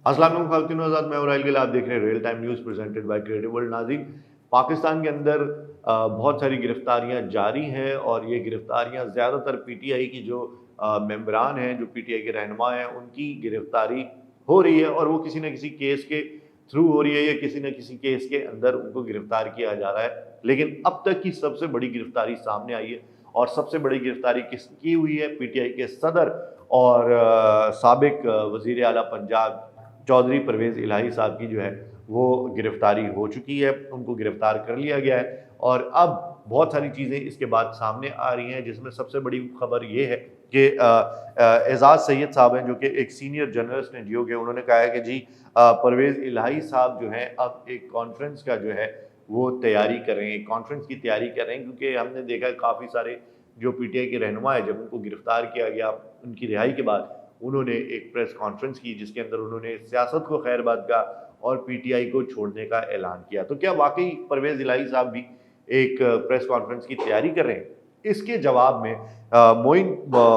अस्सलाम वालेकुम ख़वातीन व हज़रात, मैं हूं राहिल गिल। आप देख रहे हैं real time news presented by creative world. नाज़रीन, पाकिस्तान के अंदर बहुत सारी गिरफ्तारियां जारी हैं और ये गिरफ्तारियां ज़्यादातर पीटीआई की जो मेंबरान हैं, जो पीटीआई के रहनुमा हैं, उनकी गिरफ्तारी हो रही है और वो किसी न किसी केस के थ्रू हो रही है या किसी न किसी केस के अंदर उनको गिरफ्तार किया जा रहा है। लेकिन अब तक की सबसे बड़ी गिरफ्तारी सामने आई है और सबसे बड़ी गिरफ्तारी किसकी हुई है? पीटीआई के सदर और साबिक वज़ीर आला पंजाब चौधरी परवेज़ इलाही साहब की जो है वो गिरफ्तारी हो चुकी है, उनको गिरफ्तार कर लिया गया है और अब बहुत सारी चीज़ें इसके बाद सामने आ रही हैं, जिसमें सबसे बड़ी खबर ये है कि एजाज़ सैयद साहब हैं, जो कि एक सीनियर जर्नलिस्ट हैं जियो के। उन्होंने कहा है कि जी परवेज़ इलाही साहब जो हैं अब एक कॉन्फ्रेंस का जो है वो तैयारी कर रहे हैं, कॉन्फ्रेंस की तैयारी कर रहे हैं, क्योंकि हमने देखा है काफ़ी सारे जो पीटीआई के रहनुमा है, जब उनको गिरफ्तार किया गया उनकी रिहाई के बाद, उन्होंने एक प्रेस कॉन्फ्रेंस की जिसके अंदर उन्होंने सियासत को खैरबाद कहा और पीटीआई को छोड़ने का ऐलान किया। तो क्या वाकई परवेज़ इलाही साहब भी एक प्रेस कॉन्फ्रेंस की तैयारी कर रहे हैं? इसके जवाब में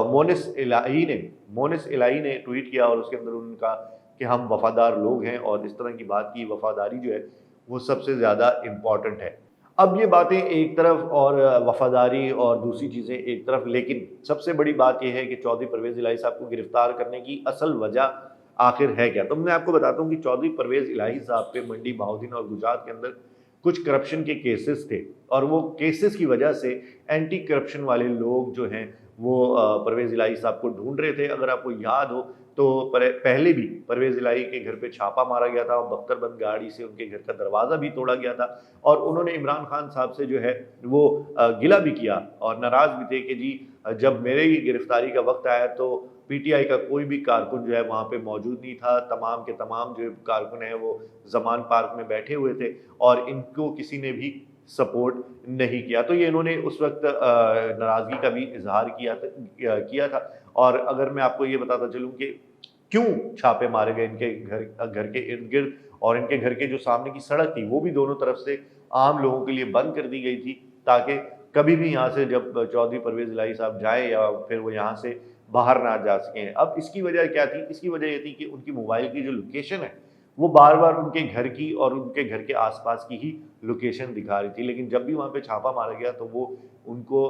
मोनिस इलाही ने ट्वीट किया और उसके अंदर उन्होंने कहा कि हम वफादार लोग हैं और इस तरह की बात की, वफादारी जो है वो सबसे ज़्यादा इम्पॉर्टेंट है। अब ये बातें एक तरफ और वफादारी और दूसरी चीज़ें एक तरफ, लेकिन सबसे बड़ी बात ये है कि चौधरी परवेज़ इलाही साहब को गिरफ्तार करने की असल वजह आखिर है क्या? तो मैं आपको बताता हूँ कि चौधरी परवेज़ इलाही साहब पे मंडी, बहाउद्दीन और गुजरात के अंदर कुछ करप्शन के केसेस थे और वो केसेस की वजह से एंटी करप्शन वाले लोग जो हैं वो परवेज़ इलाही साहब को ढूंढ रहे थे। अगर आपको याद हो तो पहले भी परवेज़ इलाही के घर पे छापा मारा गया था और बख्तरबंद गाड़ी से उनके घर का दरवाज़ा भी तोड़ा गया था और उन्होंने इमरान खान साहब से जो है वो गिला भी किया और नाराज़ भी थे कि जी जब मेरे ही गिरफ्तारी का वक्त आया तो पीटीआई का कोई भी कारकुन जो है वहाँ पे मौजूद नहीं था। तमाम के तमाम जो कारकुन हैं वो ज़मान पार्क में बैठे हुए थे और इनको किसी ने भी सपोर्ट नहीं किया। तो ये इन्होंने उस वक़्त नाराज़गी का भी इज़हार किया था। और अगर मैं आपको ये बताता चलूँ कि क्यों छापे मारे गए इनके घर के इर्द-गिर्द और इनके घर के जो सामने की सड़क थी वो भी दोनों तरफ से आम लोगों के लिए बंद कर दी गई थी, ताकि कभी भी यहाँ से जब चौधरी परवेज़ इलाही साहब जाएँ या फिर वो यहाँ से बाहर ना जा सकें। अब इसकी वजह क्या थी? इसकी वजह ये थी कि उनकी मोबाइल की जो लोकेशन है, वो बार-बार उनके घर की और उनके घर के आस-पास की ही लोकेशन दिखा रही थी। लेकिन जब भी वहाँ पे छापा मारा गया तो वो उनको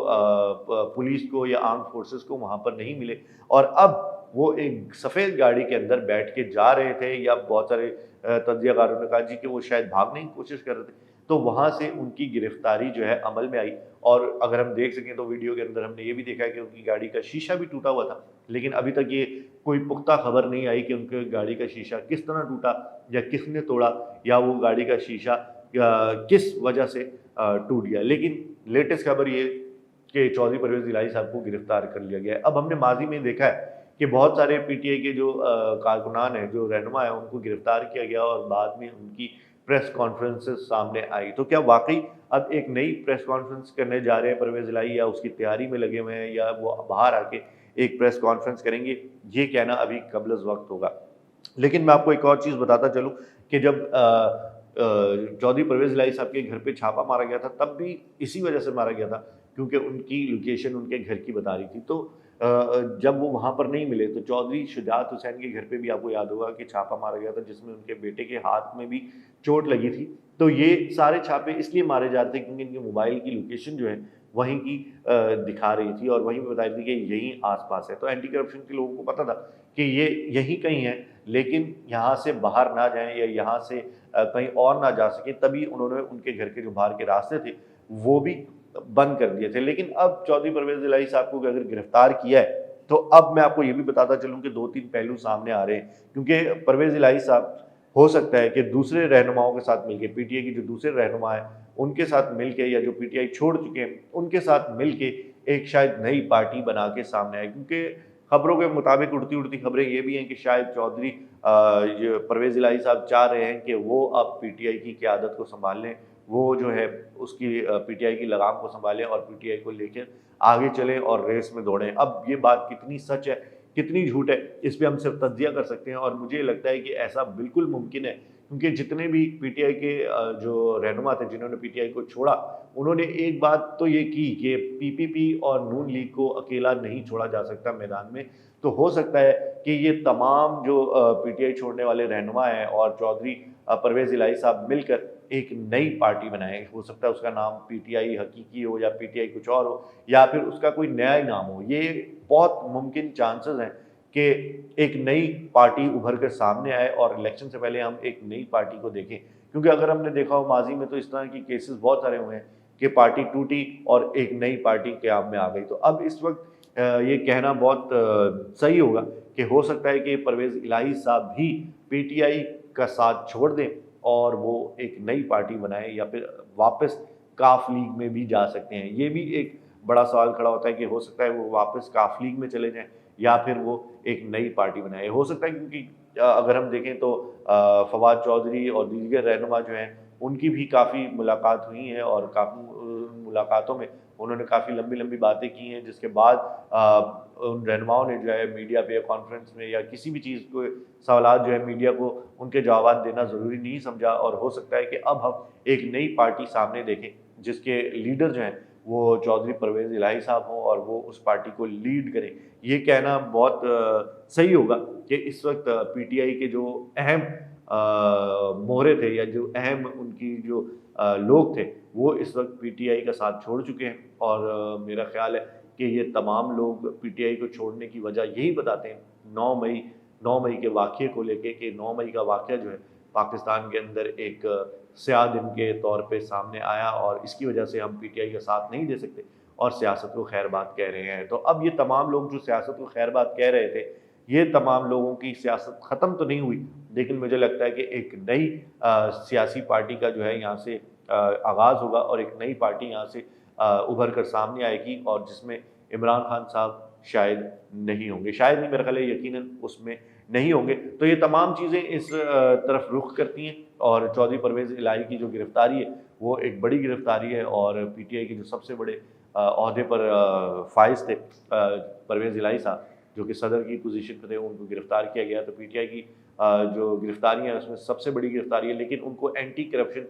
पुलिस को या आर्म्ड फोर्सेस को वहाँ पर नहीं मिले और अब वो एक सफ़ेद गाड़ी के अंदर बैठ के जा रहे थे या बहुत सारे तज्ज़ियाकारों ने कहा जी कि वो शायद भागने की कोशिश कर रहे थे। तो वहाँ से उनकी गिरफ्तारी जो है अमल में आई और अगर हम देख सकें तो वीडियो के अंदर हमने ये भी देखा है कि उनकी गाड़ी का शीशा भी टूटा हुआ था। लेकिन अभी तक ये कोई पुख्ता खबर नहीं आई कि उनकी गाड़ी का शीशा किस तरह टूटा या किसने तोड़ा या वो गाड़ी का शीशा किस वजह से टूट गया। लेकिन लेटेस्ट खबर ये कि चौधरी परवेज़ इलाही साहब को गिरफ्तार कर लिया गया है। अब हमने माज़ी में देखा है कि बहुत सारे पीटीआई के जो कारकुनान हैं, जो रहनुमा हैं, उनको गिरफ्तार किया गया और बाद में उनकी प्रेस कॉन्फ्रेंसेस सामने आई। तो क्या वाक़ई अब एक नई प्रेस कॉन्फ्रेंस करने जा रहे हैं परवेज़ इलाही या उसकी तैयारी में लगे हुए हैं या वो बाहर आके एक प्रेस कॉन्फ्रेंस करेंगे? ये कहना अभी क़ब्ल-अज़-वक़्त होगा। लेकिन मैं आपको एक और चीज़ बताता चलूँ कि जब चौधरी परवेज़ इलाही साहब के घर पे छापा मारा गया था, तब भी इसी वजह से मारा गया था क्योंकि उनकी लोकेशन उनके घर की बता रही थी। तो जब वो वहाँ पर नहीं मिले तो चौधरी शुजात हुसैन के घर पे भी आपको याद होगा कि छापा मारा गया था जिसमें उनके बेटे के हाथ में भी चोट लगी थी। तो ये सारे छापे इसलिए मारे जा रहे थे क्योंकि इनके मोबाइल की लोकेशन जो है वहीं की दिखा रही थी और वहीं पे बता रही थी कि यहीं आस-पास है। तो एंटी करप्शन के लोगों को पता था कि ये यहीं कहीं है, लेकिन यहाँ से बाहर ना जाएँ या यहाँ से कहीं और ना जा सकें, तभी उन्होंने उनके घर के जो बाहर के रास्ते थे, वो भी बंद कर दिए थे। लेकिन अब चौधरी परवेज़ इलाही साहब को अगर गिरफ्तार किया है, तो अब मैं आपको ये भी बताता चलूँ कि 2-3 पहलू सामने आ रहे हैं क्योंकि परवेज़ इलाही साहब हो सकता है कि दूसरे रहनुमाओं के साथ मिलके, पीटीआई के जो दूसरे रहनुमा हैं, उनके साथ मिलके या जो पीटीआई छोड़ चुके हैं, उनके साथ मिलके एक शायद नई पार्टी बना के सामने आए। क्योंकि खबरों के मुताबिक उड़ती-उड़ती खबरें ये भी हैं कि शायद चौधरी ये परवेज़ इलाही साहब चाह रहे हैं कि वो अब पीटीआई की क़यादत को सँभाल लें। वो जो है उसकी पीटीआई की लगाम को सँभालें और पीटीआई को लेकर आगे चलें और रेस में दौड़ें। अब ये बात कितनी सच है, कितनी झूठ है, इस पे हम सिर्फ तज्ज़िया कर सकते हैं और मुझे लगता है कि ऐसा बिल्कुल मुमकिन है क्योंकि जितने भी पीटीआई के जो रहनुमा थे जिन्होंने पीटीआई को छोड़ा, उन्होंने एक बात तो ये की कि पीपीपी और नून लीग को अकेला नहीं छोड़ा जा सकता मैदान में। तो हो सकता है कि ये तमाम जो पीटीआई छोड़ने वाले रहनुमा हैं और चौधरी परवेज़ इलाही साहब मिलकर एक नई पार्टी बनाएं। हो सकता है उसका नाम पीटीआई हकीकी हो या पीटीआई कुछ और हो, या फिर उसका कोई नया ही नाम हो। ये बहुत मुमकिन चांसेस हैं कि एक नई पार्टी उभर कर सामने आए और इलेक्शन से पहले हम एक नई पार्टी को देखें। क्योंकि अगर हमने देखा हो माजी में तो इस तरह की केसेस बहुत सारे हुए हैं कि पार्टी टूटी और एक नई पार्टी क़याम में आ गई। तो अब इस वक्त ये कहना बहुत सही होगा कि हो सकता है कि परवेज़ इलाही साहब भी पीटीआई का साथ छोड़ दें और वो एक नई पार्टी बनाएं, या फिर वापस काफ लीग में भी जा सकते हैं। ये भी एक बड़ा सवाल खड़ा होता है कि हो सकता है वो वापस काफ लीग में चले जाएं या फिर वो एक नई पार्टी बनाए। हो सकता है क्योंकि अगर हम देखें तो फवाद चौधरी और दीगर रहनुमा जो हैं उनकी भी काफ़ी मुलाकात हुई है और काफ़ी मुलाकातों में उन्होंने काफ़ी लंबी लंबी बातें की हैं, जिसके बाद उन रहनुमाओं ने जो है मीडिया पे कॉन्फ्रेंस में या किसी भी चीज़ को सवालात जो है मीडिया को उनके जवाब देना ज़रूरी नहीं समझा। और हो सकता है कि अब हम एक नई पार्टी सामने देखें जिसके लीडर जो हैं वो चौधरी परवेज़ इलाही साहब हों और वो उस पार्टी को लीड करें। ये कहना बहुत सही होगा कि इस वक्त पीटीआई के जो अहम मोहरे थे या जो अहम उनकी जो लोग थे वो इस वक्त पीटीआई का साथ छोड़ चुके हैं। और मेरा ख्याल है कि ये तमाम लोग पीटीआई को छोड़ने की वजह यही बताते हैं 9 मई के वाक़ये को लेके कि 9 मई का वाक़या जो है पाकिस्तान के अंदर एक स्याह दिन के तौर पे सामने आया और इसकी वजह से हम पीटीआई का साथ नहीं दे सकते और सियासत को खैर बात कह रहे हैं। तो अब ये तमाम लोग जो सियासत को खैर बात कह रहे थे, ये तमाम लोगों की सियासत ख़त्म तो नहीं हुई, लेकिन मुझे लगता है कि एक नई सियासी पार्टी का जो है यहाँ से आगाज़ होगा और एक नई पार्टी यहाँ से उभर कर सामने आएगी और जिसमें इमरान खान साहब शायद नहीं होंगे, शायद नहीं, मेरा ख्याल है यकीनन उसमें नहीं होंगे। तो ये तमाम चीज़ें इस तरफ रुख करती हैं और चौधरी परवेज़ इलाही की जो गिरफ्तारी है वो एक बड़ी गिरफ्तारी है और पीटीआई के जो सबसे बड़े ओहदे पर फाइज थे परवेज़ इलाही साहब जो कि सदर की पोजीशन पे थे, उनको गिरफ्तार किया गया। तो पीटीआई की जो गिरफ्तारियाँ हैं उसमें सबसे बड़ी गिरफ्तारी है, लेकिन उनको एंटी करप्शन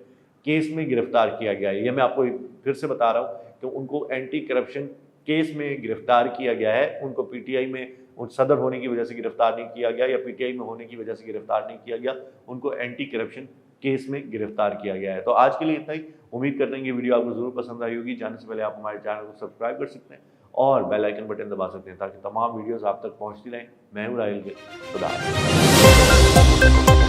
केस में गिरफ्तार किया गया है। ये मैं आपको फिर से बता रहा हूँ कि उनको एंटी करप्शन केस में गिरफ्तार किया गया है। उनको पीटीआई में उन सदर होने की वजह से गिरफ्तार नहीं किया गया या पीटीआई में होने की वजह से गिरफ्तार नहीं किया गया, उनको एंटी करप्शन केस में गिरफ्तार किया गया है। तो आज के लिए इतना ही। उम्मीद करते हैं कि वीडियो आपको जरूर पसंद आई होगी। जाने से पहले आप हमारे चैनल को सब्सक्राइब कर सकते हैं और बेल आइकन बटन दबा सकते हैं ताकि तमाम वीडियोस आप तक पहुंचती रहें। मैं हूं राहिल गिल। खुदा हाफिज़।